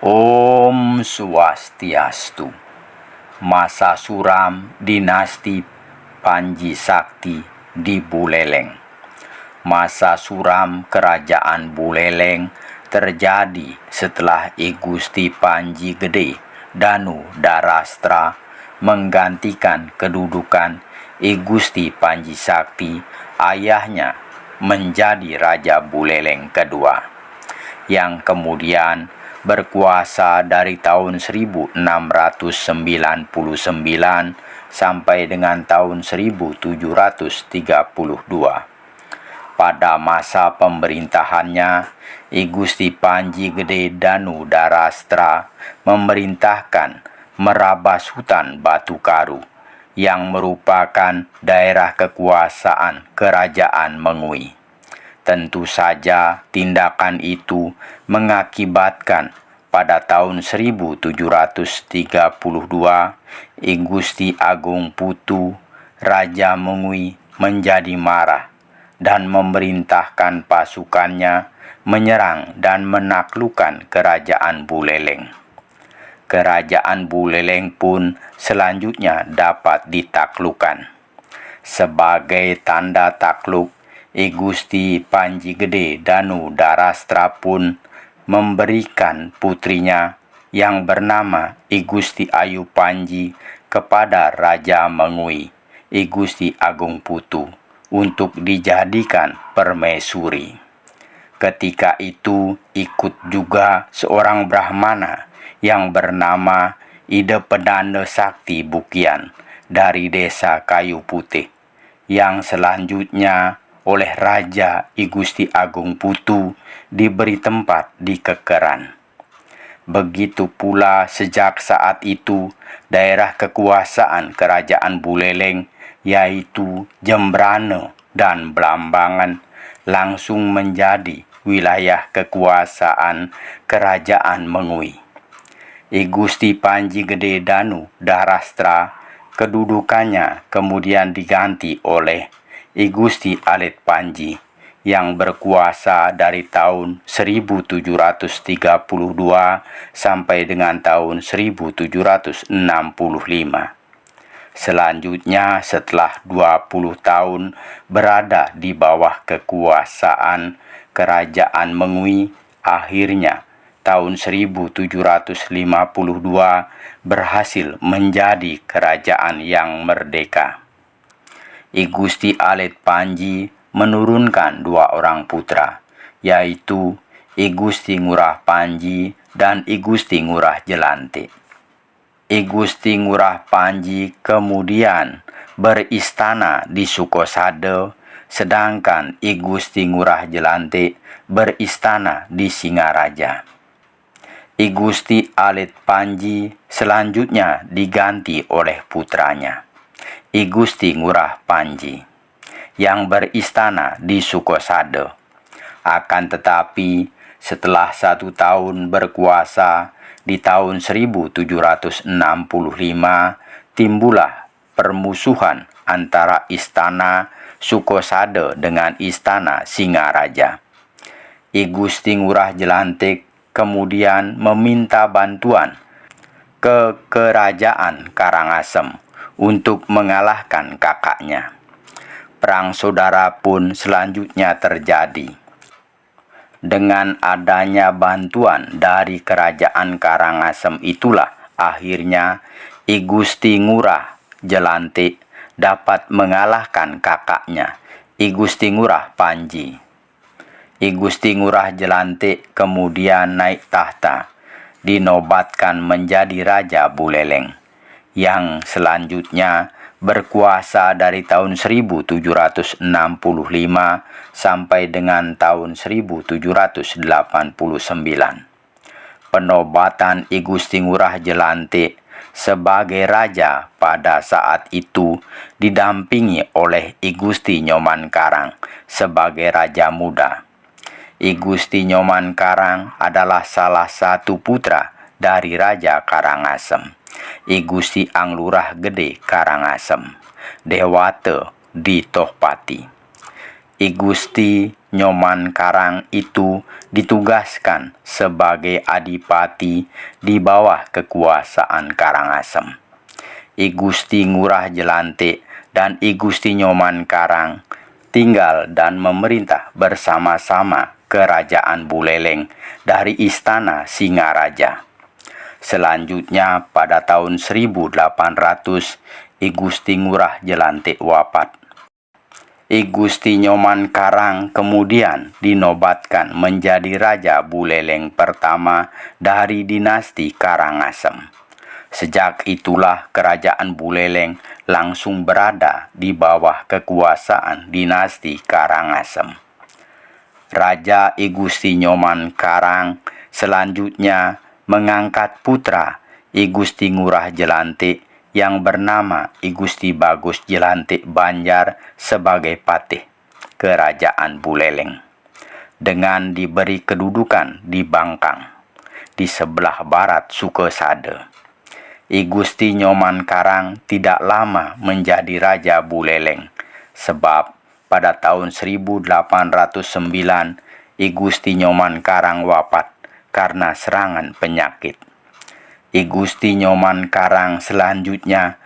Om Swastiastu. Masa suram dinasti Panji Sakti di Buleleng. Masa suram kerajaan Buleleng terjadi setelah I Gusti Panji Gede Danu Darastra menggantikan kedudukan I Gusti Panji Sakti, ayahnya, menjadi Raja Buleleng kedua, yang kemudian berkuasa dari tahun 1699 sampai dengan tahun 1732. Pada masa pemerintahannya, I Gusti Panji Gede Danu Darastra memerintahkan merabas hutan Batu Karu, yang merupakan daerah kekuasaan Kerajaan Mengui. Tentu saja tindakan itu mengakibatkan pada tahun 1732 I Gusti Agung Putu, Raja Mengui, menjadi marah dan memerintahkan pasukannya menyerang dan menaklukkan Kerajaan Buleleng. Kerajaan Buleleng pun selanjutnya dapat ditaklukkan. Sebagai tanda takluk, I Gusti Panji Gede Danu Darastra pun memberikan putrinya yang bernama I Gusti Ayu Panji kepada Raja Mengui, I Gusti Agung Putu, untuk dijadikan permaisuri. Ketika itu ikut juga seorang Brahmana yang bernama Ide Pedanda Sakti Bukian dari desa Kayu Putih, yang selanjutnya oleh Raja I Gusti Agung Putu diberi tempat di Kekeran. Begitu pula sejak saat itu daerah kekuasaan Kerajaan Buleleng, yaitu Jembrane dan Blambangan, langsung menjadi wilayah kekuasaan Kerajaan Mengui. I Gusti Panji Gede Danu Darastra kedudukannya kemudian diganti oleh I Gusti Alit Panji, yang berkuasa dari tahun 1732 sampai dengan tahun 1765. Selanjutnya, setelah 20 tahun berada di bawah kekuasaan Kerajaan Mengui, akhirnya tahun 1752 berhasil menjadi kerajaan yang merdeka. I Gusti Alit Panji menurunkan 2 orang putra, yaitu I Gusti Ngurah Panji dan I Gusti Ngurah Jelante. I Gusti Ngurah Panji kemudian beristana di Sukosade, sedangkan I Gusti Ngurah Jelante beristana di Singaraja. I Gusti Alit Panji selanjutnya diganti oleh putranya, I Gusti Ngurah Panji, yang beristana di Sukosade. Akan tetapi setelah 1 tahun berkuasa di tahun 1765, timbullah permusuhan antara istana Sukosade dengan istana Singaraja. I Gusti Ngurah Jelante kemudian meminta bantuan ke Kerajaan Karangasem untuk mengalahkan kakaknya. Perang saudara pun selanjutnya terjadi. Dengan adanya bantuan dari Kerajaan Karangasem itulah akhirnya I Gusti Ngurah Jelante dapat mengalahkan kakaknya, I Gusti Ngurah Panji. I Gusti Ngurah Jelante kemudian naik tahta, dinobatkan menjadi Raja Buleleng, yang selanjutnya berkuasa dari tahun 1765 sampai dengan tahun 1789. Penobatan I Gusti Ngurah Jelante sebagai raja pada saat itu didampingi oleh I Gusti Nyoman Karang sebagai raja muda. I Gusti Nyoman Karang adalah salah satu putra dari Raja Karangasem, I Gusti Anglurah Gede Karangasem, Dewate di Tohpati. I Gusti Nyoman Karang itu ditugaskan sebagai adipati di bawah kekuasaan Karangasem. I Gusti Ngurah Jelante dan I Gusti Nyoman Karang tinggal dan memerintah bersama-sama Kerajaan Buleleng dari Istana Singaraja. Selanjutnya pada tahun 1800 I Gusti Ngurah Jelante wafat. I Gusti Nyoman Karang kemudian dinobatkan menjadi Raja Buleleng pertama dari dinasti Karangasem. Sejak itulah Kerajaan Buleleng langsung berada di bawah kekuasaan dinasti Karangasem. Raja I Gusti Nyoman Karang selanjutnya mengangkat putra I Gusti Ngurah Jelante yang bernama I Gusti Bagus Jelante Banjar sebagai patih Kerajaan Buleleng, dengan diberi kedudukan di Bangkang, di sebelah barat Sukesade. I Gusti Nyoman Karang tidak lama menjadi Raja Buleleng, sebab pada tahun 1809 I Gusti Nyoman Karang wafat karena serangan penyakit. I Gusti Nyoman Karang selanjutnya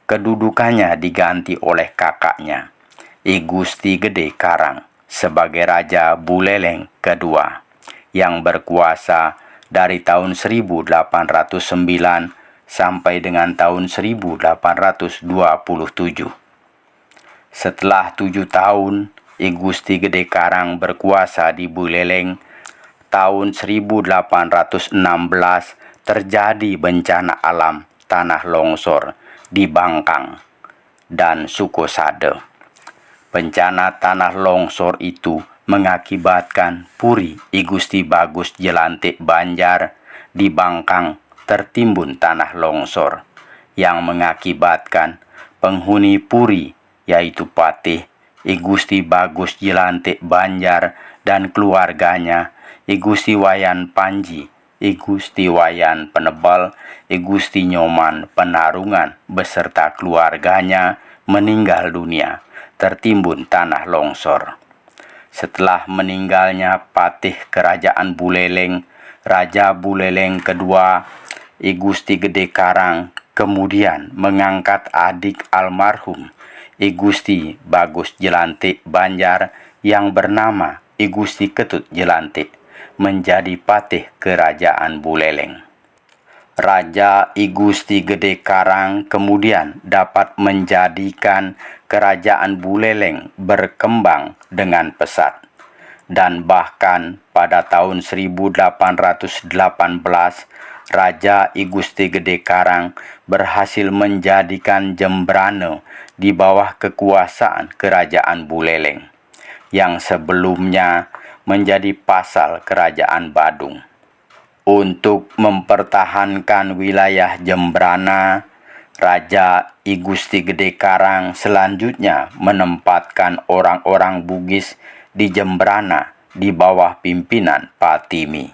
kedudukannya diganti oleh kakaknya, I Gusti Gede Karang, sebagai Raja Buleleng kedua, yang berkuasa dari tahun 1809 sampai dengan tahun 1827. Setelah 7 tahun I Gusti Gede Karang berkuasa di Buleleng, tahun 1816 terjadi bencana alam tanah longsor di Bangkang dan Sukosade. Bencana tanah longsor itu mengakibatkan puri I Gusti Bagus Jelante Banjar di Bangkang tertimbun tanah longsor, yang mengakibatkan penghuni puri, yaitu patih I Gusti Bagus Jelante Banjar dan keluarganya, I Gusti Wayan Panji, I Gusti Wayan Penebal, I Gusti Nyoman Penarungan beserta keluarganya meninggal dunia tertimbun tanah longsor. Setelah meninggalnya patih Kerajaan Buleleng, Raja Buleleng kedua, I Gusti Gede Karang kemudian mengangkat adik almarhum I Gusti Bagus Jelante Banjar yang bernama I Gusti Ketut Jelante menjadi patih Kerajaan Buleleng. Raja I Gusti Gede Karang kemudian dapat menjadikan Kerajaan Buleleng berkembang dengan pesat, dan bahkan pada tahun 1818 Raja I Gusti Gede Karang berhasil menjadikan Jembrane di bawah kekuasaan Kerajaan Buleleng, yang sebelumnya menjadi pasal Kerajaan Badung. Untuk mempertahankan wilayah Jembrana, Raja I Gusti Gede Karang selanjutnya menempatkan orang-orang Bugis di Jembrana di bawah pimpinan Patimi.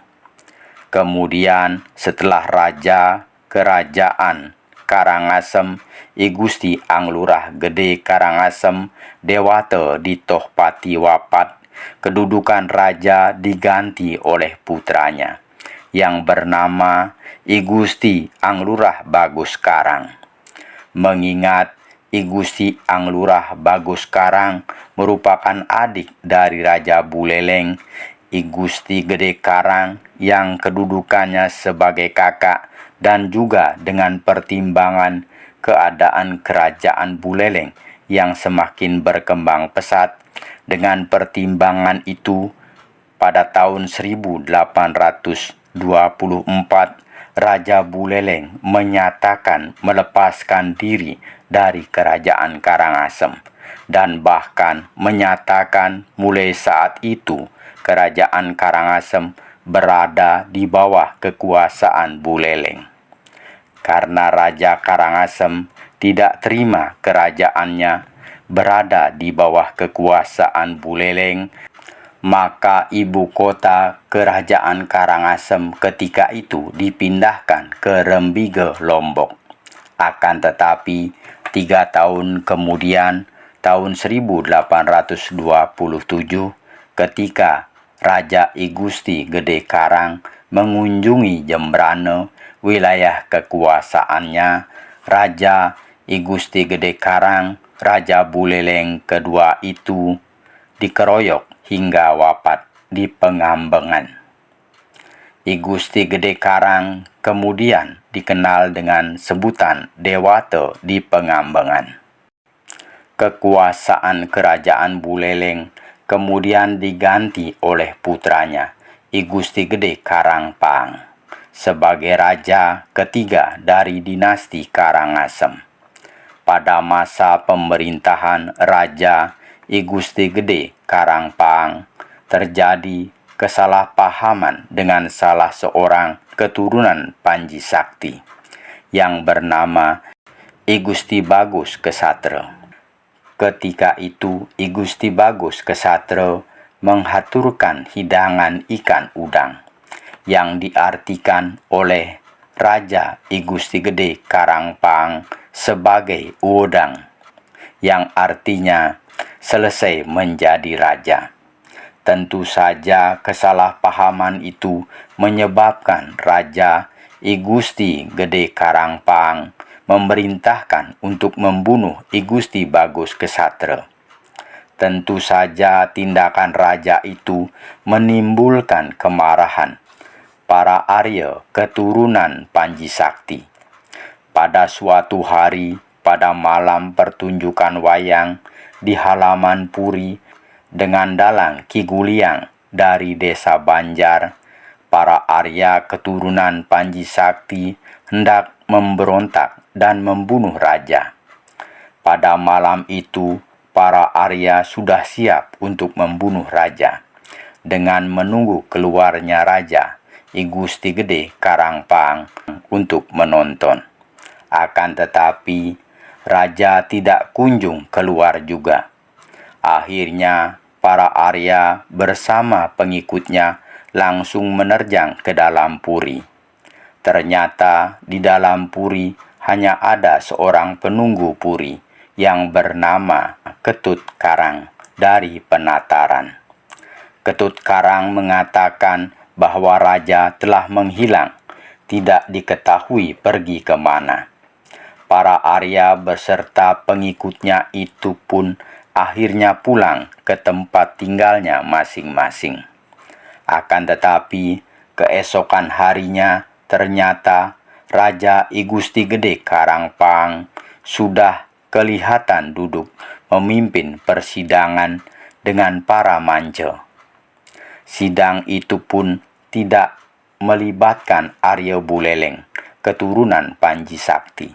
Kemudian setelah Raja Kerajaan Karangasem I Gusti Anglurah Gede Karangasem Dewate di Tohpati wafat, kedudukan raja diganti oleh putranya yang bernama I Gusti Anglurah Bagus Karang. Mengingat I Gusti Anglurah Bagus Karang merupakan adik dari Raja Buleleng, I Gusti Gede Karang yang kedudukannya sebagai kakak, dan juga dengan pertimbangan keadaan Kerajaan Buleleng yang semakin berkembang pesat, dengan pertimbangan itu pada tahun 1824 Raja Buleleng menyatakan melepaskan diri dari Kerajaan Karangasem, dan bahkan menyatakan mulai saat itu Kerajaan Karangasem berada di bawah kekuasaan Buleleng. Karena Raja Karangasem tidak terima kerajaannya berada di bawah kekuasaan Buleleng, maka ibu kota Kerajaan Karangasem ketika itu dipindahkan ke Rembige, Lombok. Akan tetapi 3 tahun kemudian, tahun 1827 ketika Raja I Gusti Gede Karang mengunjungi Jembrana, wilayah kekuasaannya. Raja I Gusti Gede Karang, Raja Buleleng kedua itu dikeroyok hingga wafat di Pengambengan. I Gusti Gede Karang kemudian dikenal dengan sebutan Dewata di Pengambengan. Kekuasaan Kerajaan Buleleng kemudian diganti oleh putranya, I Gusti Gede Karangpang, sebagai raja ketiga dari dinasti Karangasem. Pada masa pemerintahan Raja I Gusti Gede Karangpang, terjadi kesalahpahaman dengan salah seorang keturunan Panji Sakti yang bernama I Gusti Bagus Kesatria. Ketika itu I Gusti Bagus Kesatria menghaturkan hidangan ikan udang yang diartikan oleh Raja I Gusti Gede Karangpang sebagai udang, yang artinya selesai menjadi raja. Tentu saja kesalahpahaman itu menyebabkan Raja I Gusti Gede Karangpang memerintahkan untuk membunuh I Gusti Bagus Kesatria. Tentu saja tindakan raja itu menimbulkan kemarahan para Arya keturunan Panji Sakti. Pada suatu hari, pada malam pertunjukan wayang di halaman Puri dengan dalang Ki Guliang dari desa Banjar, para Arya keturunan Panji Sakti hendak memberontak dan membunuh raja. Pada malam itu, para Arya sudah siap untuk membunuh raja dengan menunggu keluarnya Raja I Gusti Gede Karangpang untuk menonton. Akan tetapi, raja tidak kunjung keluar juga. Akhirnya, para Arya bersama pengikutnya langsung menerjang ke dalam Puri. Ternyata di dalam Puri hanya ada seorang penunggu Puri yang bernama Ketut Karang dari Penataran. Ketut Karang mengatakan bahwa raja telah menghilang, tidak diketahui pergi kemana. Para Arya beserta pengikutnya itu pun akhirnya pulang ke tempat tinggalnya masing-masing. Akan tetapi, keesokan harinya ternyata Raja I Gusti Gede Karangpang sudah kelihatan duduk memimpin persidangan dengan para mance. Sidang itu pun tidak melibatkan Arya Buleleng, keturunan Panji Sakti.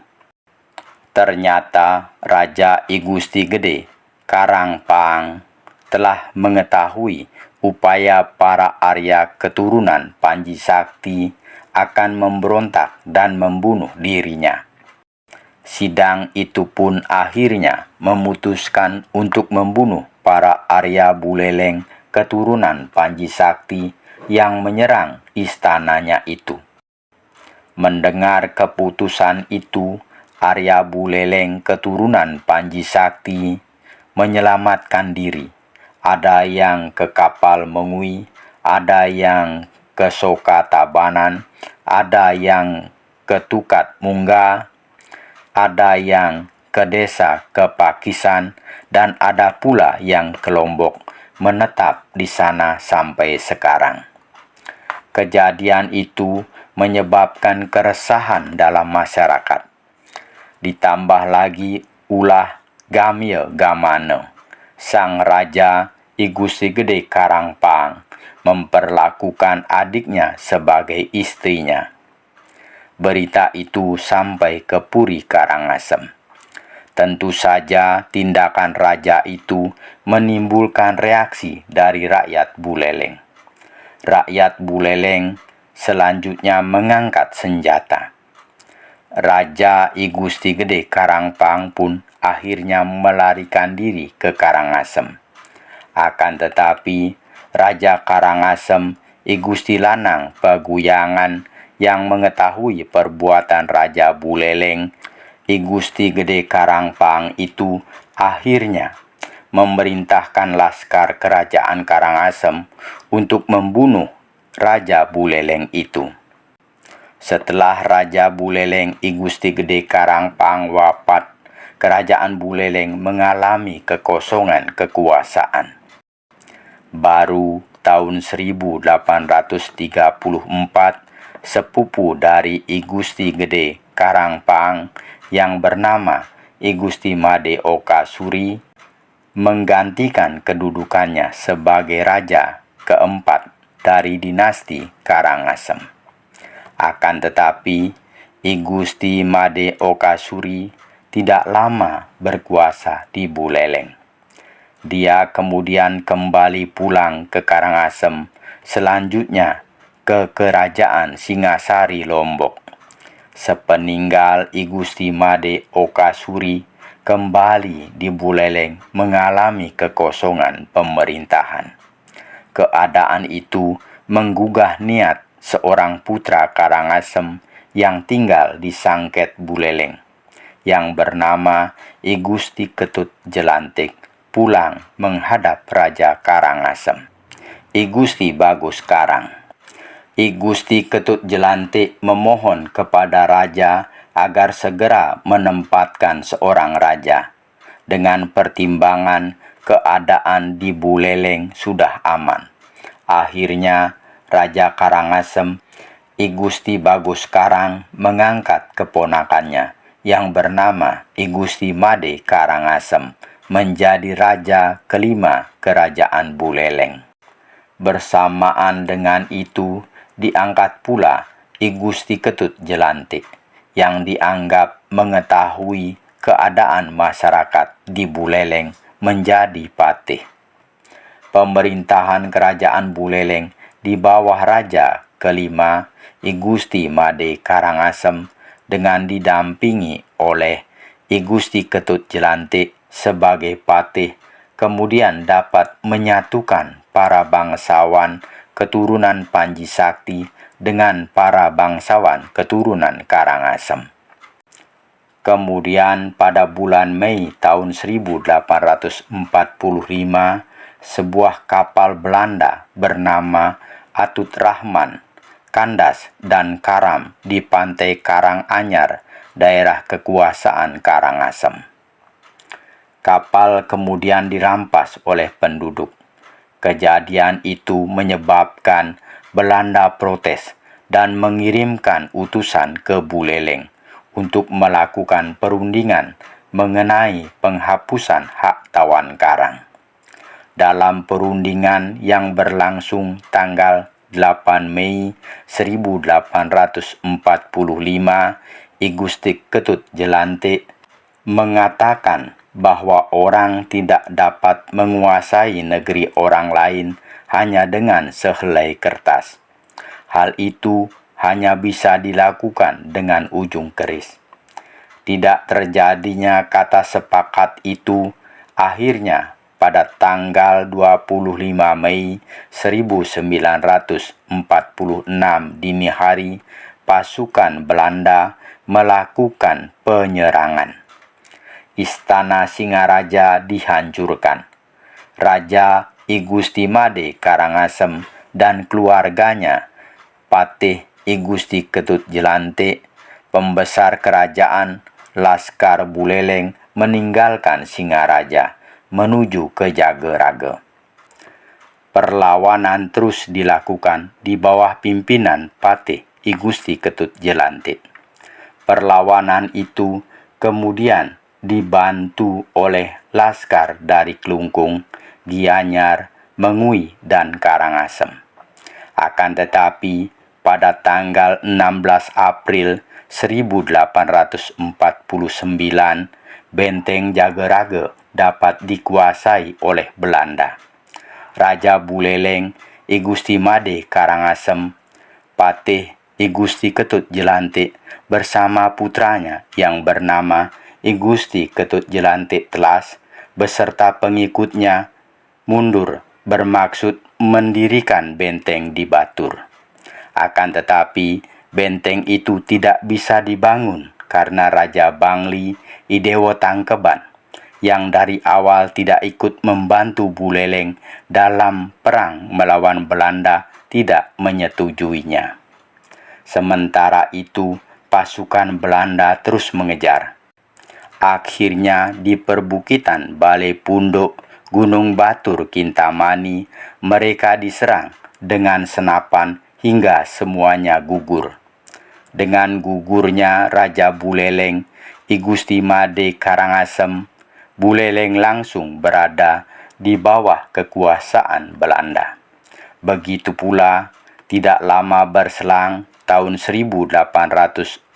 Ternyata Raja I Gusti Gede Karangpang telah mengetahui upaya para Arya keturunan Panji Sakti akan memberontak dan membunuh dirinya. Sidang itu pun akhirnya memutuskan untuk membunuh para Arya Buleleng keturunan Panji Sakti yang menyerang istananya itu. Mendengar keputusan itu, Arya Buleleng keturunan Panji Sakti menyelamatkan diri. Ada yang ke kapal Mengui, ada yang ke Soka Tabanan, ada yang ke Tukat Mungga, ada yang ke desa Kepakisan, dan ada pula yang ke Lombok, menetap di sana sampai sekarang. Kejadian itu menyebabkan keresahan dalam masyarakat. Ditambah lagi ulah Gamya Gamana, sang raja I Gusti Gede Karangpang memperlakukan adiknya sebagai istrinya. Berita itu sampai ke Puri Karangasem. Tentu saja tindakan raja itu menimbulkan reaksi dari rakyat Buleleng. Rakyat Buleleng selanjutnya mengangkat senjata. Raja I Gusti Gede Karangpang pun akhirnya melarikan diri ke Karangasem. Akan tetapi, Raja Karangasem I Gusti Lanang Paguyangan yang mengetahui perbuatan Raja Buleleng I Gusti Gede Karangpang itu akhirnya memerintahkan laskar kerajaan Karangasem untuk membunuh Raja Buleleng itu. Setelah Raja Buleleng I Gusti Gede Karangpang wafat, kerajaan Buleleng mengalami kekosongan kekuasaan. Baru tahun 1834, sepupu dari I Gusti Gede Karangpang yang bernama I Gusti Made Okasuri menggantikan kedudukannya sebagai raja keempat dari dinasti Karangasem. Akan tetapi, I Gusti Made Okasuri tidak lama berkuasa di Buleleng. Dia kemudian kembali pulang ke Karangasem, selanjutnya ke Kerajaan Singasari Lombok. Sepeninggal I Gusti Made Okasuri, kembali di Buleleng mengalami kekosongan pemerintahan. Keadaan itu menggugah niat seorang putra Karangasem yang tinggal di Sangket Buleleng, yang bernama I Gusti Ketut Jelantik, pulang menghadap Raja Karangasem, I Gusti Bagus Karang. I Gusti Ketut Jelantik memohon kepada raja agar segera menempatkan seorang raja. Dengan pertimbangan keadaan di Buleleng sudah aman, akhirnya Raja Karangasem I Gusti Bagus Karang mengangkat keponakannya yang bernama I Gusti Made Karangasem menjadi raja kelima kerajaan Buleleng. Bersamaan dengan itu diangkat pula I Gusti Ketut Jelantik yang dianggap mengetahui keadaan masyarakat di Buleleng menjadi patih. Pemerintahan kerajaan Buleleng di bawah raja kelima I Gusti Made Karangasem dengan didampingi oleh I Gusti Ketut Jelantik sebagai patih kemudian dapat menyatukan para bangsawan keturunan Panji Sakti dengan para bangsawan keturunan Karangasem. Kemudian pada bulan Mei tahun 1845, sebuah kapal Belanda bernama Atut Rahman kandas dan karam di pantai Karanganyar, daerah kekuasaan Karangasem. Kapal kemudian dirampas oleh penduduk. Kejadian itu menyebabkan Belanda protes dan mengirimkan utusan ke Buleleng untuk melakukan perundingan mengenai penghapusan hak tawan karang. Dalam perundingan yang berlangsung tanggal 8 Mei 1845, I Gusti Ketut Jelantik mengatakan bahwa orang tidak dapat menguasai negeri orang lain hanya dengan sehelai kertas. Hal itu hanya bisa dilakukan dengan ujung keris. Tidak terjadinya kata sepakat itu, akhirnya pada tanggal 25 Mei 1946 dini hari, pasukan Belanda melakukan penyerangan. Istana Singaraja dihancurkan. Raja I Gusti Made Karangasem dan keluarganya, Patih I Gusti Ketut Jelantik, pembesar kerajaan, Laskar Buleleng meninggalkan Singaraja menuju ke Jagerage. Perlawanan terus dilakukan di bawah pimpinan Patih I Gusti Ketut Jelantik. Perlawanan itu kemudian dibantu oleh laskar dari Klungkung, Gianyar, Mengui, dan Karangasem. Akan tetapi, pada tanggal 16 April 1849, Benteng Jagerage dapat dikuasai oleh Belanda. Raja Buleleng I Gusti Made Karangasem, Patih I Gusti Ketut Jelantik bersama putranya yang bernama I Gusti Ketut Jelantik Telas beserta pengikutnya mundur bermaksud mendirikan benteng di Batur. Akan tetapi benteng itu tidak bisa dibangun karena Raja Bangli I Dewo Tangkeban yang dari awal tidak ikut membantu Buleleng dalam perang melawan Belanda tidak menyetujuinya. Sementara itu, pasukan Belanda terus mengejar. Akhirnya di perbukitan Balai Punduk, Gunung Batur, Kintamani, mereka diserang dengan senapan hingga semuanya gugur. Dengan gugurnya Raja Buleleng, I Gusti Made Karangasem, Buleleng langsung berada di bawah kekuasaan Belanda. Begitu pula, tidak lama berselang, tahun 1849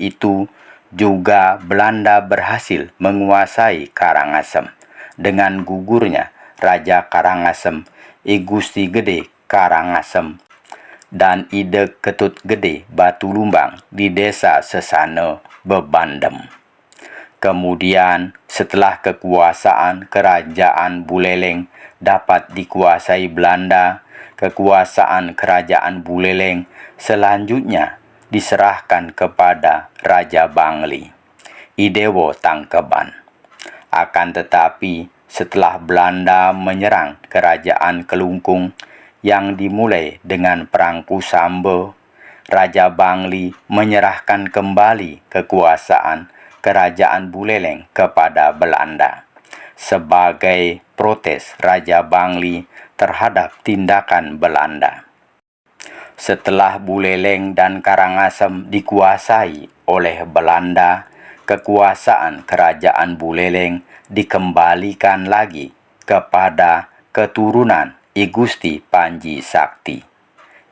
itu juga Belanda berhasil menguasai Karangasem. Dengan gugurnya Raja Karangasem, I Gusti Gede Karangasem, dan Ide Ketut Gede Batu Lumbang di desa Sesane, Bebandem. Kemudian, setelah kekuasaan Kerajaan Buleleng dapat dikuasai Belanda, kekuasaan Kerajaan Buleleng selanjutnya diserahkan kepada Raja Bangli, Idewo Tangkeban. Akan tetapi, setelah Belanda menyerang Kerajaan Kelungkung yang dimulai dengan Perang Pusambo, Raja Bangli menyerahkan kembali kekuasaan Kerajaan Buleleng kepada Belanda sebagai protes Raja Bangli terhadap tindakan Belanda. Setelah Buleleng dan Karangasem dikuasai oleh Belanda, kekuasaan Kerajaan Buleleng dikembalikan lagi kepada keturunan I Gusti Panji Sakti.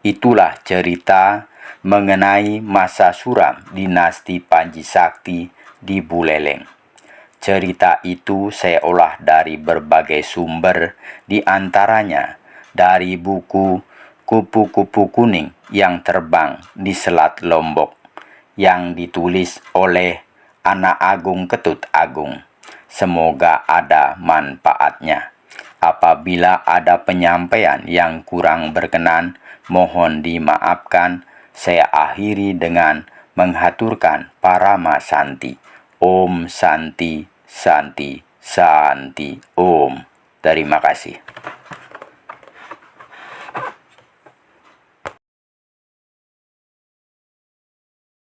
Itulah cerita mengenai masa suram dinasti Panji Sakti di Buleleng. Cerita itu saya olah dari berbagai sumber, di antaranya dari buku Kupu-Kupu Kuning yang Terbang di Selat Lombok yang ditulis oleh Anak Agung Ketut Agung. Semoga ada manfaatnya. Apabila ada penyampaian yang kurang berkenan, mohon dimaafkan. Saya akhiri dengan menghaturkan Parama Santi. Om Santi, Santi, Santi, Om. Terima kasih.